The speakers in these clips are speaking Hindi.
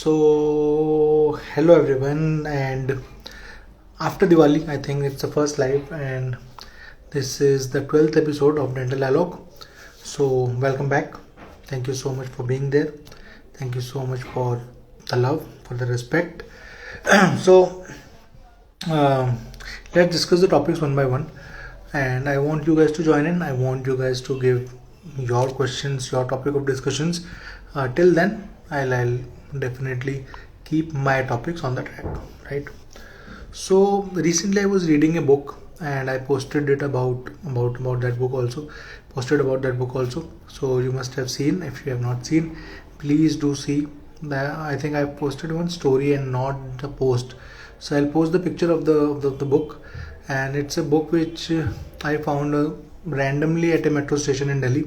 So, hello everyone, and after Diwali, I think it's the first live, and this is the 12th episode of Dental Dialogue. So, welcome back. Thank you so much for being there. Thank you so much for the love, for the respect. so, um, let's discuss the topics one by one, and I want you guys to join in. I want you guys to give your questions, your topic of discussions. Till then, I'll definitely keep my topics on the track, right? So recently I was reading a book and I posted it about that book also. Posted about that book also. So you must have seen. If you have not seen, please do see. I think I posted one story and not the post. So I'll post the picture of the book, and it's a book which I found randomly at a metro station in Delhi,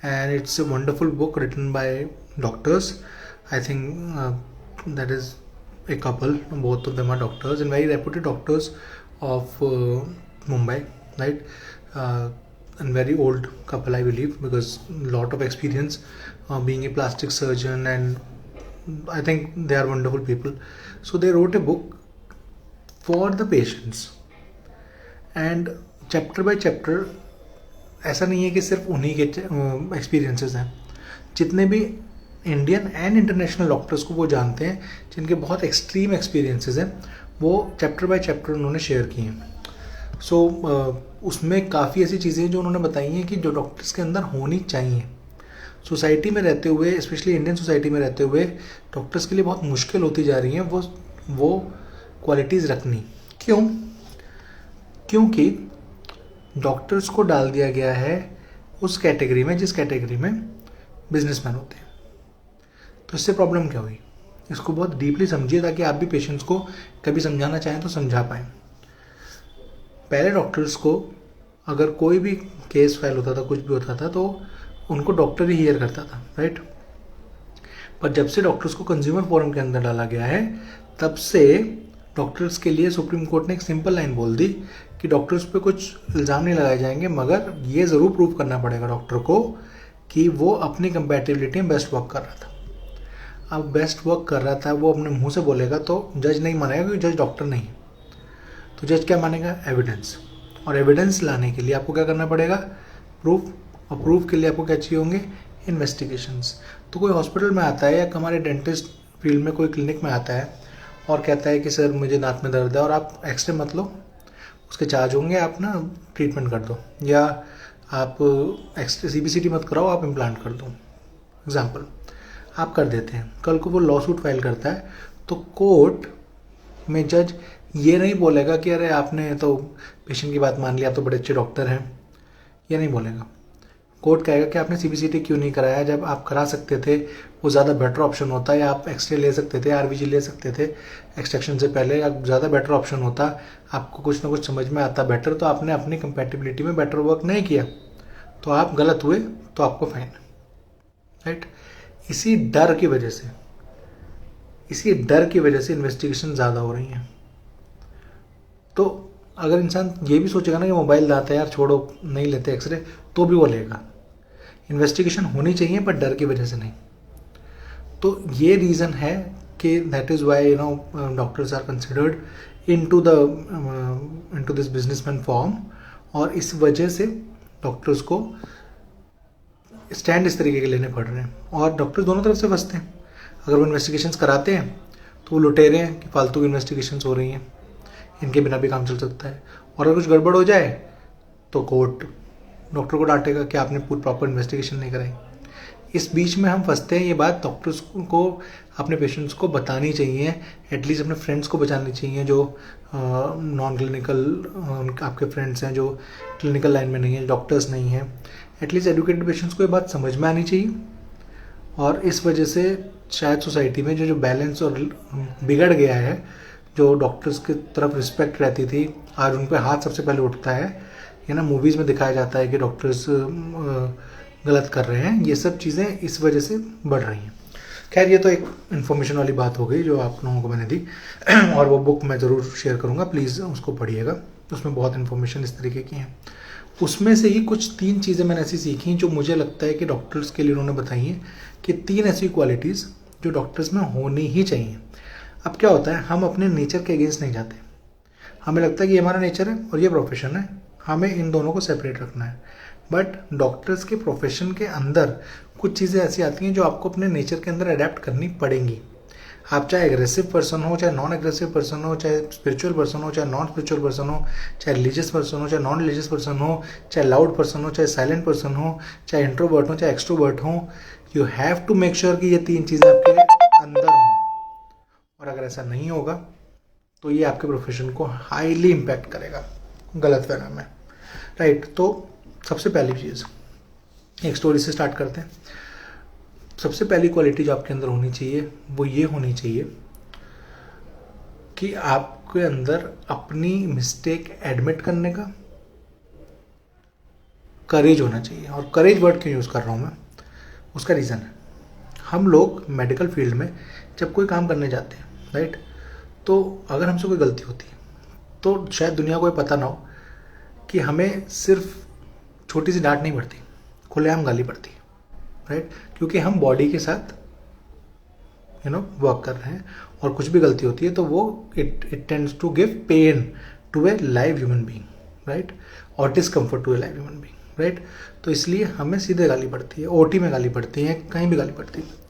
and it's a wonderful book written by doctors. I think that is a couple. Both of them are doctors and very reputed doctors of Mumbai, right? And very old couple, I believe, because a lot of experience being a plastic surgeon, and I think they are wonderful people. So they wrote a book for the patients, and chapter by chapter ऐसा नहीं है कि सिर्फ उन्हीं के एक्सपीरियंसेस हैं. जितने भी इंडियन एंड इंटरनेशनल डॉक्टर्स को वो जानते हैं, जिनके बहुत एक्सट्रीम एक्सपीरियंसेस हैं, वो चैप्टर बाय चैप्टर उन्होंने शेयर किए हैं. सो उसमें काफ़ी ऐसी चीज़ें जो उन्होंने बताई हैं कि जो डॉक्टर्स के अंदर होनी चाहिए. सोसाइटी में रहते हुए, स्पेशली इंडियन सोसाइटी में रहते हुए, डॉक्टर्स के लिए बहुत मुश्किल होती जा रही हैं वो क्वालिटीज़ रखनी. क्योंकि डॉक्टर्स को डाल दिया गया है उस कैटेगरी में जिस कैटेगरी में बिजनेसमैन होते हैं. तो इससे प्रॉब्लम क्या हुई, इसको बहुत डीपली समझिए ताकि आप भी पेशेंट्स को कभी समझाना चाहें तो समझा पाएँ. पहले डॉक्टर्स को अगर कोई भी केस फाइल होता था, कुछ भी होता था, तो उनको डॉक्टर ही हियर करता था, राइट. पर जब से डॉक्टर्स को कंज्यूमर फोरम के अंदर डाला गया है, तब से डॉक्टर्स के लिए सुप्रीम कोर्ट ने एक सिंपल लाइन बोल दी कि डॉक्टर्स पे कुछ इल्ज़ाम नहीं लगाए जाएंगे, मगर ये ज़रूर प्रूव करना पड़ेगा डॉक्टर को कि वो अपनी कंपैटिबिलिटी में बेस्ट वर्क कर रहा था. अब बेस्ट वर्क कर रहा था वो अपने मुंह से बोलेगा तो जज नहीं मानेगा, क्योंकि जज डॉक्टर नहीं है. तो जज क्या मानेगा? एविडेंस. और एविडेंस लाने के लिए आपको क्या करना पड़ेगा? प्रूफ. और प्रूफ के लिए आपको क्या चाहिए होंगे? इन्वेस्टिगेशंस. तो कोई हॉस्पिटल में आता है या हमारे डेंटिस्ट फील्ड में कोई क्लिनिक में आता है और कहता है कि सर मुझे दांत में दर्द है, और आप एक्सरे मत लो, उसके चार्ज होंगे, आप ना ट्रीटमेंट कर दो, या आप एक्सरे CBCT मत कराओ, आप इम्प्लांट कर दो, एग्जाम्पल, आप कर देते हैं. कल को वो लॉ सूट फाइल करता है तो कोर्ट में जज ये नहीं बोलेगा कि अरे आपने तो पेशेंट की बात मान लिया, आप तो बड़े अच्छे डॉक्टर हैं. ये नहीं बोलेगा. कोर्ट कहेगा कि आपने CBCT क्यों नहीं कराया, जब आप करा सकते थे, वो ज़्यादा बेटर ऑप्शन होता, या आप एक्सरे ले सकते थे, RBG ले सकते थे एक्सट्रैक्शन से पहले, या ज़्यादा बेटर ऑप्शन होता, आपको कुछ ना कुछ समझ में आता बेटर, तो आपने अपनी कंपैटिबिलिटी में बेटर वर्क नहीं किया, तो आप गलत हुए, तो आपको फाइन, राइट. इसी डर की वजह से इन्वेस्टिगेशन ज़्यादा हो रही हैं. तो अगर इंसान ये भी सोचेगा ना कि मोबाइल दाता है यार, छोड़ो, नहीं लेते एक्सरे, तो भी वो लेगा. इन्वेस्टिगेशन होनी चाहिए, पर डर की वजह से नहीं. तो ये रीज़न है कि that is why doctors are considered into this businessman form. और इस वजह से डॉक्टर्स को स्टैंड इस तरीके के लेने पड़ रहे हैं, और डॉक्टर्स दोनों तरफ से फंसते हैं. अगर वो इन्वेस्टिगेशंस कराते हैं तो वो लुटेरे हैं कि फालतू की इन्वेस्टिगेशंस हो रही हैं, इनके बिना भी काम चल सकता है. और अगर कुछ गड़बड़ हो जाए तो कोर्ट डॉक्टर को डांटेगा कि आपने पूरी प्रॉपर इन्वेस्टिगेशन नहीं कराई. इस बीच में हम फंसते हैं. ये बात डॉक्टर्स को अपने पेशेंट्स को बतानी चाहिए, एटलीस्ट अपने फ्रेंड्स को बचानी चाहिए जो नॉन क्लिनिकल आपके फ्रेंड्स हैं, जो क्लिनिकल लाइन में नहीं है, डॉक्टर्स नहीं हैं. एटलीस्ट एजुकेटेड पेशेंट्स को ये बात समझ में आनी चाहिए. और इस वजह से शायद सोसाइटी में जो बैलेंस और बिगड़ गया है, जो डॉक्टर्स की तरफ रिस्पेक्ट रहती थी, आज उन पर हाथ सबसे पहले उठता है. ये ना मूवीज़ में दिखाया जाता है कि डॉक्टर्स गलत कर रहे हैं. ये सब चीज़ें इस वजह से बढ़ रही हैं. खैर, ये तो एक इन्फॉर्मेशन वाली बात हो गई जो आप लोगों को मैंने दी. और वो बुक मैं ज़रूर शेयर करूँगा, प्लीज़ उसको पढ़िएगा. उसमें बहुत इन्फॉर्मेशन इस तरीके की हैं. उसमें से ही कुछ 3 चीज़ें मैंने ऐसी सीखी जो मुझे लगता है कि डॉक्टर्स के लिए उन्होंने बताई हैं, कि 3 ऐसी क्वालिटीज़ जो डॉक्टर्स में होनी ही चाहिए। अब क्या होता है, हम अपने नेचर के अगेंस्ट नहीं जाते, हमें लगता है कि ये हमारा नेचर है और ये प्रोफेशन है, हमें इन दोनों को सेपरेट रखना है। बट डॉक्टर्स के प्रोफेशन के अंदर कुछ चीज़ें ऐसी आती हैं जो आपको अपने नेचर के अंदर अडेप्ट करनी पड़ेंगी। आप चाहे एग्रेसिव पर्सन हो, चाहे नॉन एग्रेसिव पर्सन हो, चाहे स्पिरिचुअल पर्सन हो, चाहे नॉन स्पिरिचुअल पर्सन हो, चाहे रिलीजियस पर्सन हो, चाहे नॉन रिलीजियस पर्सन हो, चाहे लाउड पर्सन हो, चाहे साइलेंट पर्सन हो, चाहे इंट्रोवर्ट हो, चाहे एक्सट्रोवर्ट हो, you have to make sure कि ये तीन चीज़ें आपके अंदर हों। और अगर ऐसा नहीं होगा तो ये आपके प्रोफेशन को हाईली इम्पैक्ट करेगा गलत फहमी में, राइट। तो सबसे पहली चीज़, एक स्टोरी से स्टार्ट करते हैं। सबसे पहली क्वालिटी जो आपके अंदर होनी चाहिए वो ये होनी चाहिए कि आपके अंदर अपनी मिस्टेक एडमिट करने का करेज होना चाहिए। और करेज वर्ड क्यों यूज़ कर रहा हूँ मैं, उसका रीज़न है, हम लोग मेडिकल फील्ड में जब कोई काम करने जाते हैं, राइट, तो अगर हमसे कोई गलती होती है तो शायद दुनिया को ये पता ना हो कि हमें सिर्फ छोटी सी डांट नहीं पड़ती, खुलेआम गाली पड़ती है, राइट, क्योंकि हम बॉडी के साथ वर्क कर रहे हैं और कुछ भी गलती होती है तो वो it tends to give pain to a live human being, right, और discomfort to a live human being, right. तो इसलिए हमें सीधे गाली पड़ती है, ओटी में गाली पड़ती है, कहीं भी गाली पड़ती है।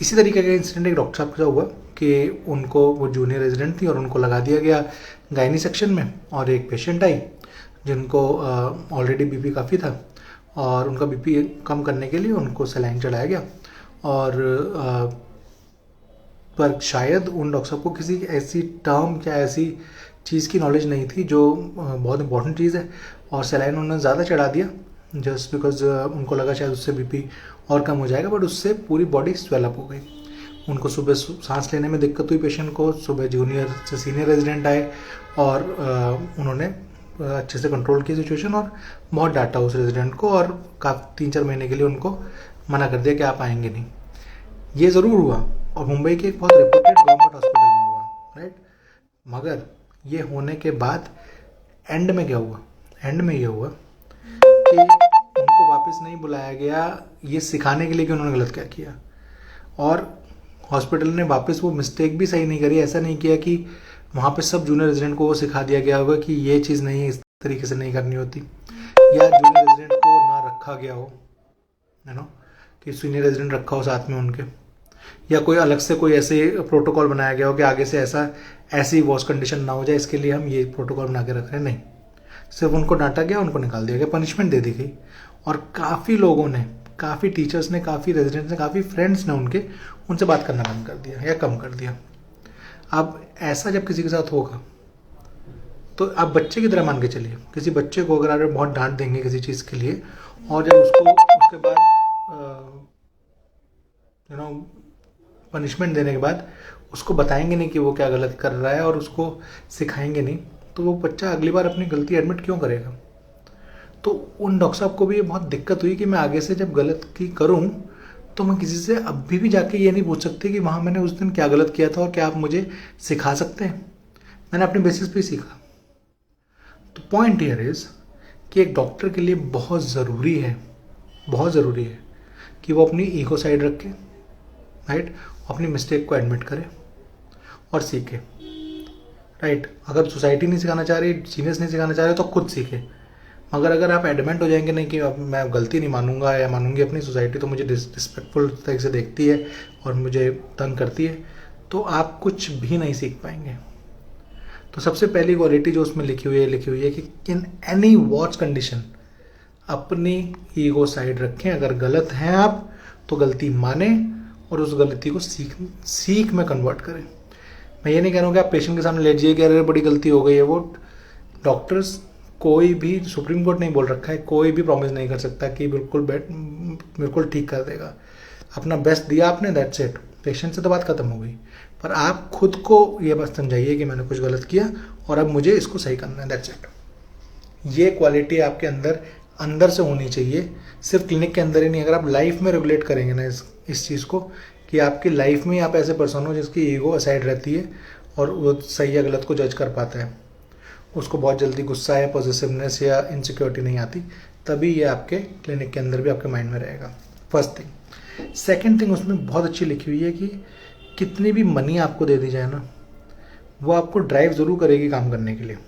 इसी तरीके का इंसिडेंट एक डॉक्टर साहब का हुआ कि उनको, वो जूनियर रेजिडेंट थी और उनको लगा दिया गया गायनी सेक्शन में, और एक पेशेंट आई जिनको ऑलरेडी बीपी काफ़ी था और उनका बीपी कम करने के लिए उनको सलाइन चढ़ाया गया। और पर शायद उन डॉक्टर साहब को किसी ऐसी टर्म या ऐसी चीज़ की नॉलेज नहीं थी जो बहुत इंपॉर्टेंट चीज़ है, और सलाइन उन्होंने ज़्यादा चढ़ा दिया जस्ट बिकॉज उनको लगा शायद उससे बीपी और कम हो जाएगा, बट उससे पूरी बॉडी स्वेलअप हो गई। उनको सुबह सांस लेने में दिक्कत हुई पेशेंट को, सुबह जूनियर से सीनियर रेजिडेंट आए और उन्होंने अच्छे से कंट्रोल की सिचुएशन और बहुत डांटा उस रेजिडेंट को, और काफ़ी 3-4 महीने के लिए उनको मना कर दिया कि आप आएंगे नहीं। ये ज़रूर हुआ और मुंबई के एक बहुत रेपुटेड गवर्नमेंट हॉस्पिटल में हुआ, राइट। मगर ये होने के बाद एंड में क्या हुआ, एंड में ये हुआ कि उनको वापस नहीं बुलाया गया ये सिखाने के लिए कि उन्होंने गलत क्या किया, और हॉस्पिटल ने वापस वो मिस्टेक भी सही नहीं करी। ऐसा नहीं किया कि वहाँ पे सब जूनियर रेजिडेंट को वो सिखा दिया गया होगा कि ये चीज़ नहीं, इस तरीके से नहीं करनी होती, या जूनियर रेजिडेंट को ना रखा गया हो, है ना, कि सीनियर रेजिडेंट रखा हो साथ में उनके, या कोई अलग से कोई ऐसे प्रोटोकॉल बनाया गया हो कि आगे से ऐसी वॉश कंडीशन ना हो जाए, इसके लिए हम ये प्रोटोकॉल बना के रख रहे हैं। नहीं, सिर्फ उनको डांटा गया, उनको निकाल दिया गया, पनिशमेंट दे दी गई। और काफ़ी लोगों ने, काफ़ी टीचर्स ने, काफ़ी रेजिडेंट्स ने, काफ़ी फ्रेंड्स ने उनसे बात करना बंद कर दिया या कम कर दिया। अब ऐसा जब किसी के साथ होगा तो आप बच्चे की तरह मान के चलिए, किसी बच्चे को अगर आप बहुत डांट देंगे किसी चीज़ के लिए, और जब उसको उसके बाद पनिशमेंट देने के बाद उसको बताएंगे नहीं कि वो क्या गलत कर रहा है और उसको सिखाएंगे नहीं, तो वो बच्चा अगली बार अपनी गलती एडमिट क्यों करेगा। तो उन डॉक्टर साहब को भी ये बहुत दिक्कत हुई कि मैं आगे से जब गलत की करूं तो मैं किसी से अभी भी जाके ये नहीं पूछ सकती कि वहाँ मैंने उस दिन क्या गलत किया था और क्या आप मुझे सिखा सकते हैं। मैंने अपने बेसिस पे सीखा। तो पॉइंट हियर इज कि एक डॉक्टर के लिए बहुत ज़रूरी है कि वो अपनी ईगो साइड रखे, राइट, अपनी मिस्टेक को एडमिट करे और सीखे, राइट। अगर सोसाइटी नहीं सिखाना चाह रही, सीनियर्स नहीं सिखाना चाह रहे तो खुद सीखे। मगर अगर आप एडमेंट हो जाएंगे नहीं कि अब मैं गलती नहीं मानूंगा या मानूंगी, अपनी सोसाइटी तो मुझे डिसरिस्पेक्टफुल तरीके से देखती है और मुझे तंग करती है, तो आप कुछ भी नहीं सीख पाएंगे। तो सबसे पहली क्वालिटी जो उसमें लिखी हुई है कि इन एनी वॉच कंडीशन अपनी ईगो साइड रखें। अगर गलत हैं आप तो गलती माने और उस गलती को सीख में कन्वर्ट करें। मैं ये नहीं कह रहा हूँ कि आप पेशेंट के सामने लेट जाइए कि अरे बड़ी गलती हो गई है। वो डॉक्टर्स, कोई भी, सुप्रीम कोर्ट नहीं बोल रखा है, कोई भी प्रॉमिस नहीं कर सकता कि बिल्कुल ठीक कर देगा। अपना बेस्ट दिया आपने, दैट्स इट, पेशेंट से तो बात खत्म हो गई। पर आप खुद को ये बात समझाइए कि मैंने कुछ गलत किया और अब मुझे इसको सही करना है, दैट्स इट। ये क्वालिटी आपके अंदर से होनी चाहिए, सिर्फ क्लिनिक के अंदर ही नहीं। अगर आप लाइफ में रेगुलेट करेंगे ना इस चीज़ को, कि आपकी लाइफ में आप ऐसे पर्सन हो जिसकी ईगो असाइड रहती है और वो सही या गलत को जज कर पाता है, उसको बहुत जल्दी गुस्सा या पॉजिटिवनेस या इनसिक्योरिटी नहीं आती, तभी ये आपके क्लिनिक के अंदर भी आपके माइंड में रहेगा। First thing. सेकंड थिंग उसमें बहुत अच्छी लिखी हुई है कि कितनी भी मनी आपको दे दी जाए ना, वो आपको ड्राइव ज़रूर करेगी काम करने के लिए,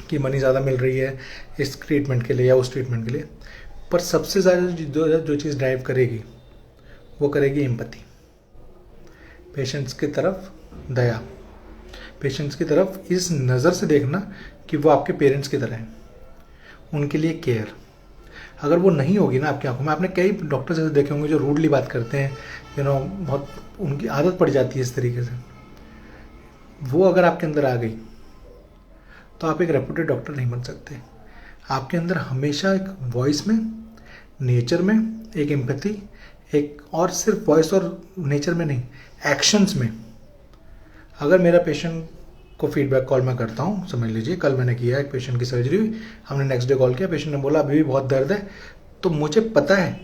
कि मनी ज़्यादा मिल रही है इस ट्रीटमेंट के लिए या उस ट्रीटमेंट के लिए, पर सबसे ज़्यादा जो चीज़ ड्राइव करेगी वो करेगी एम्पैथी, पेशेंट्स की तरफ दया, पेशेंट्स की तरफ इस नज़र से देखना कि वो आपके पेरेंट्स की तरह हैं, उनके लिए केयर। अगर वो नहीं होगी ना आपकी आंखों में, आपने कई डॉक्टर्स ऐसे देखे होंगे जो रूडली बात करते हैं, बहुत उनकी आदत पड़ जाती है इस तरीके से, वो अगर आपके अंदर आ गई तो आप एक रेप्यूटेड डॉक्टर नहीं बन सकते। आपके अंदर हमेशा एक वॉइस में, नेचर में एक एम्पैथी, एक और सिर्फ वॉइस और नेचर में नहीं, एक्शंस में। अगर मेरा पेशेंट को फीडबैक कॉल मैं करता हूँ, समझ लीजिए कल मैंने किया, एक पेशेंट की सर्जरी हुई, हमने नेक्स्ट डे कॉल किया, पेशेंट ने बोला अभी भी बहुत दर्द है, तो मुझे पता है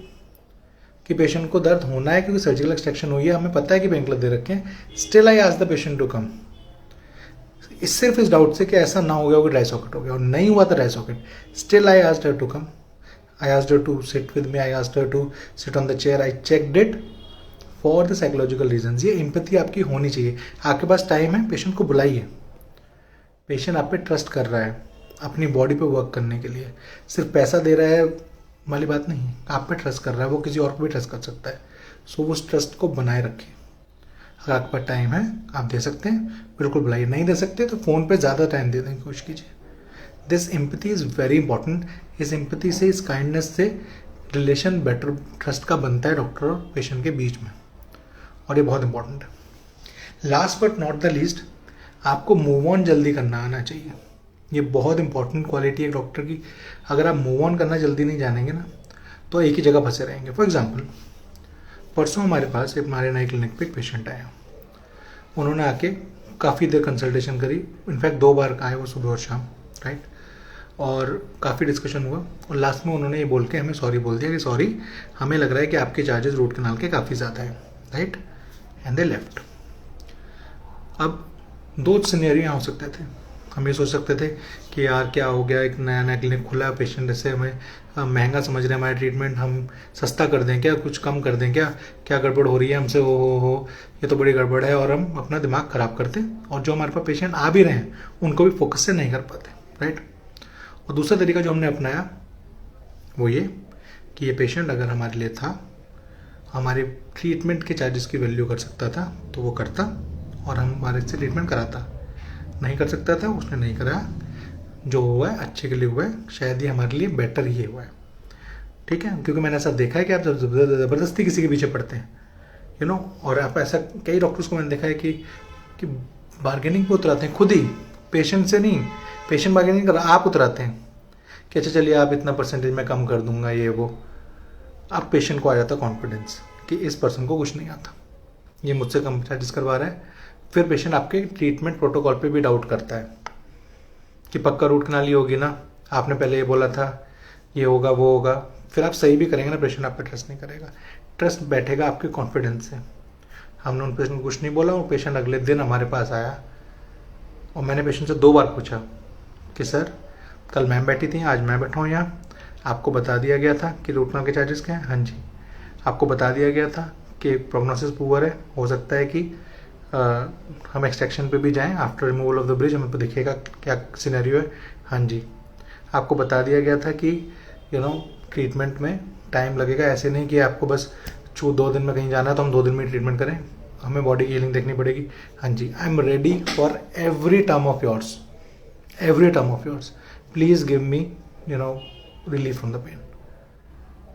कि पेशेंट को दर्द होना है क्योंकि सर्जिकल एक्सट्रैक्शन हुई है, हमें पता है कि पेन किलर दे रखे हैं, still I ask the patient to come, सिर्फ इस डाउट से कि ऐसा ना हो गया हो कि ड्राई सॉकेट हो गया, और नहीं हुआ था dry socket, still I asked her to come, I asked her to sit with me, I asked her to sit on the chair, I checked it for the psychological reasons. ये एम्पैथी आपकी होनी चाहिए। आपके पास टाइम है, पेशेंट को बुलाइए, पेशेंट आप पे ट्रस्ट कर रहा है अपनी बॉडी पे वर्क करने के लिए, सिर्फ पैसा दे रहा है वाली बात नहीं, आप पे ट्रस्ट कर रहा है, वो किसी और को भी ट्रस्ट कर सकता है। सो उस ट्रस्ट को बनाए रखें। अगर आपके पास टाइम है आप दे सकते हैं, बिल्कुल बुलाइए, नहीं दे सकते तो फ़ोन पे ज़्यादा टाइम देने की कोशिश कीजिए। This empathy is very important. इस एम्पैथी से, इस काइंडनेस से रिलेशन बेटर, ट्रस्ट का बनता है डॉक्टर और पेशेंट के बीच में, और ये बहुत इंपॉर्टेंट है। Last but not the least, आपको मूव ऑन जल्दी करना आना चाहिए। ये बहुत इंपॉर्टेंट क्वालिटी है डॉक्टर की। अगर आप मूव ऑन करना जल्दी नहीं जानेंगे ना, तो एक ही जगह फंसे रहेंगे। फॉर एग्जाम्पल, परसों हमारे पास हमारे नए क्लिनिक पे एक पेशेंट आया, उन्होंने आके काफ़ी देर कंसल्टेशन करी, इनफैक्ट 2 बार आए वो, सुबह और शाम, राइट, और काफ़ी डिस्कशन हुआ, और लास्ट में उन्होंने ये बोल के हमें सॉरी बोल दिया कि सॉरी, हमें लग रहा है कि आपके चार्जेस रूट कैनाल के काफ़ी ज़्यादा हैं, राइट, एंड दे लेफ्ट। अब 2 सिनेरियो हो सकते थे। हम ये सोच सकते थे कि यार क्या हो गया, एक नया नया क्लिनिक खुला है, पेशेंट ऐसे हमें महंगा समझ रहे हैं हमारा ट्रीटमेंट, हम सस्ता कर दें क्या, कुछ कम कर दें क्या, क्या गड़बड़ हो रही है हमसे, हो ये तो बड़ी गड़बड़ है, और हम अपना दिमाग ख़राब करते, और जो हमारे पास पेशेंट आ भी रहे हैं उनको भी फोकस से नहीं कर पाते, राइट। और दूसरा तरीका जो हमने अपनाया वो ये कि ये पेशेंट अगर हमारे लिए था, हमारे ट्रीटमेंट के चार्जेस की वैल्यू कर सकता था तो वो करता, और हम हमारे से ट्रीटमेंट कराता। नहीं कर सकता था, उसने नहीं कराया, जो हुआ है अच्छे के लिए हुआ है, शायद ये हमारे लिए बेटर ही हुआ है, ठीक है। क्योंकि मैंने ऐसा देखा है कि आप ज़बरदस्ती किसी के पीछे पड़ते हैं, और आप ऐसा, कई डॉक्टर्स को मैंने देखा है कि बार्गेनिंग पे उतराते हैं खुद ही, पेशेंट से नहीं, पेशेंट बार्गेनिंग कर, आप उतराते हैं कि अच्छा चलिए आप इतना परसेंटेज में कम कर दूंगा, ये वो। अब पेशेंट को आ जाता कॉन्फिडेंस कि इस पर्सन को कुछ नहीं आता, ये मुझसे कम चार्जेस करवा रहा है। फिर पेशेंट आपके ट्रीटमेंट प्रोटोकॉल पे भी डाउट करता है कि पक्का रूट कैनाल ही होगी ना, आपने पहले ये बोला था, ये होगा वो होगा। फिर आप सही भी करेंगे ना, पेशेंट आप पे ट्रस्ट नहीं करेगा, ट्रस्ट बैठेगा आपके कॉन्फिडेंस से। हमने उन पेशेंट को कुछ नहीं बोला, वो पेशेंट अगले दिन हमारे पास आया, और मैंने पेशेंट से 2 बार पूछा कि सर कल मैम बैठी थी, आज मैं बैठा हूँ यहाँ, आपको बता दिया गया था कि रूट कैनाल के चार्जेस क्या हैं? हाँ जी। आपको बता दिया गया था कि प्रोग्नोसिस पुअर है, हो सकता है कि हम एक्सट्रैक्शन पे भी जाएं, after removal of the bridge हमें दिखेगा क्या सिनेरियो है। हाँ जी। आपको बता दिया गया था कि ट्रीटमेंट में टाइम लगेगा, ऐसे नहीं कि आपको बस 2 दिन में कहीं जाना है तो हम 2 दिन में ट्रीटमेंट करें, हमें बॉडी की हीलिंग देखनी पड़ेगी। हाँ जी, I am ready for every term of yours, please give me relief from the pain,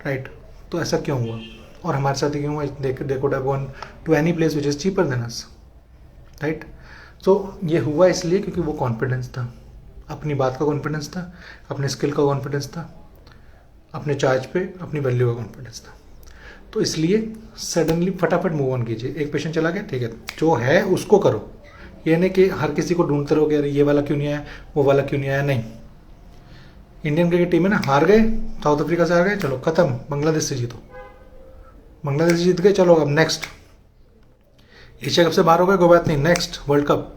right. तो ऐसा क्यों हुआ, और हमारे साथ ही क्यों हुआ? They could have gone to any place which is cheaper than us, right. तो ये हुआ इसलिए क्योंकि वो कॉन्फिडेंस था, अपनी बात का कॉन्फिडेंस था, अपने स्किल का कॉन्फिडेंस था, अपने चार्ज पे अपनी वैल्यू का कॉन्फिडेंस था। तो इसलिए सडनली फटाफट मूव ऑन कीजिए। एक पेशेंट चला गया, ठीक है, जो है उसको करो, ये नहीं कि हर किसी को ढूंढते रहोगे, अरे ये वाला क्यों नहीं आया, वो वाला क्यों नहीं आया। नहीं, इंडियन क्रिकेट टीम है ना, हार गए, साउथ अफ्रीका से हार गए, चलो खत्म, बांग्लादेश से जीतो, बांग्लादेश जीत गए, चलो अब नेक्स्ट, एशिया कप से बाहर हो गए, कोई बात नहीं, नेक्स्ट वर्ल्ड कप।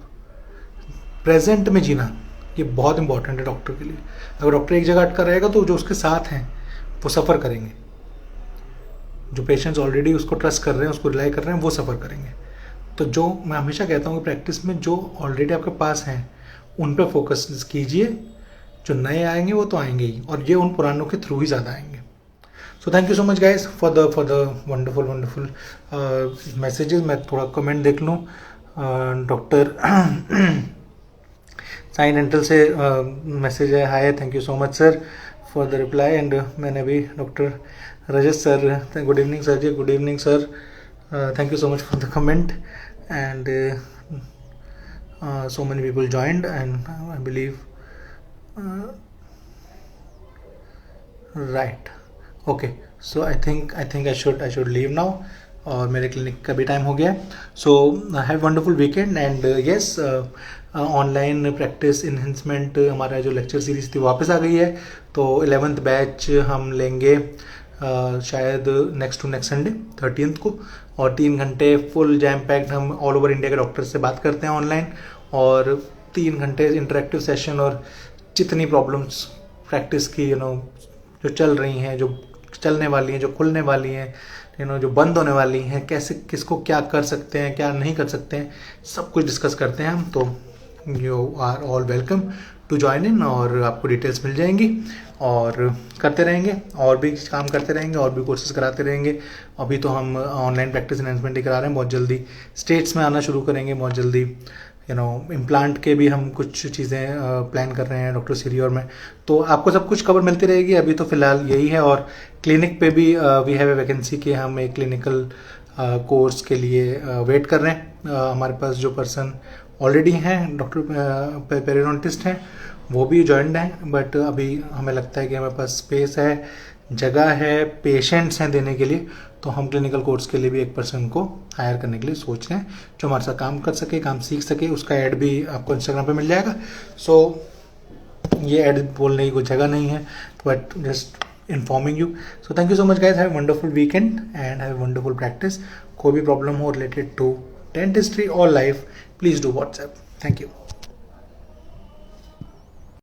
प्रेजेंट में जीना ये बहुत इंपॉर्टेंट है डॉक्टर के लिए। अगर डॉक्टर एक जगह अटका रहेगा तो जो उसके साथ हैं वो सफ़र करेंगे, जो पेशेंट्स ऑलरेडी उसको ट्रस्ट कर रहे हैं, उसको रिलाई कर रहे हैं, वो सफ़र करेंगे। तो जो मैं हमेशा कहता हूँ कि प्रैक्टिस में जो ऑलरेडी आपके पास हैं उन पे फोकस कीजिए, जो नए आएंगे वो तो आएंगे ही, और ये उन पुरानों के थ्रू ही ज़्यादा आएंगे। So thank you so much guys for the wonderful messages. मैं थोड़ा कमेंट देख लूँ। डॉक्टर साइन डेंटल से मैसेज है, hi thank you so much sir for the reply. And मैंने भी doctor Rajat sir, good evening sir ji, good evening sir, thank you so much for the comment. And so many people joined, and I believe right, okay, so I think I should leave now, और मेरे क्लिनिक का भी टाइम हो गया। So have wonderful weekend. And yes, online practice enhancement हमारा जो लेक्चर सीरीज थी वापस आ गई है। तो 11th बैच हम लेंगे शायद next to next Sunday 13th को, और 3 घंटे फुल जैम पैक्ड हम ऑल ओवर इंडिया के डॉक्टर से बात करते हैं ऑनलाइन, और 3 घंटे इंटरेक्टिव सेशन, और जितनी प्रॉब्लम्स प्रैक्टिस की जो चल रही हैं, जो चलने वाली हैं, जो खुलने वाली हैं, जो बंद होने वाली हैं, कैसे किसको क्या कर सकते हैं, क्या नहीं कर सकते हैं, सब कुछ डिस्कस करते हैं हम। तो you are all welcome to join in, और आपको डिटेल्स मिल जाएंगी, और करते रहेंगे, और भी काम करते रहेंगे, और भी कोर्सेज कराते रहेंगे। अभी तो हम ऑनलाइन प्रैक्टिस एनहांसमेंट ही करा रहे हैं, बहुत जल्दी स्टेट्स में आना शुरू करेंगे, बहुत जल्दी इम्प्लांट के भी हम कुछ चीज़ें प्लान कर रहे हैं डॉक्टर सिरी और मैं। तो आपको सब कुछ खबर मिलती रहेगी। अभी तो फिलहाल यही है, और क्लिनिक पे भी वी हैव ए वैकेंसी कि हम एक क्लिनिकल कोर्स के लिए वेट कर रहे हैं। हमारे पास जो पर्सन ऑलरेडी हैं, डॉक्टर पेरिडोंटिस्ट हैं, वो भी जॉइंड हैं, बट अभी हमें लगता है कि हमारे पास स्पेस है, जगह है, पेशेंट्स हैं देने के लिए, तो हम क्लिनिकल कोर्स के लिए भी एक पर्सन को हायर करने के लिए सोच रहे हैं, जो हमारे साथ काम कर सके, काम सीख सके। उसका ऐड भी आपको इंस्टाग्राम पे मिल जाएगा। सो ये ऐड बोलने की कोई जगह नहीं है, but just informing you. So thank you so much guys, have wonderful weekend and have wonderful practice. कोई भी प्रॉब्लम हो रिलेटेड टू डेंटिस्ट्री और life, please do WhatsApp. Thank you.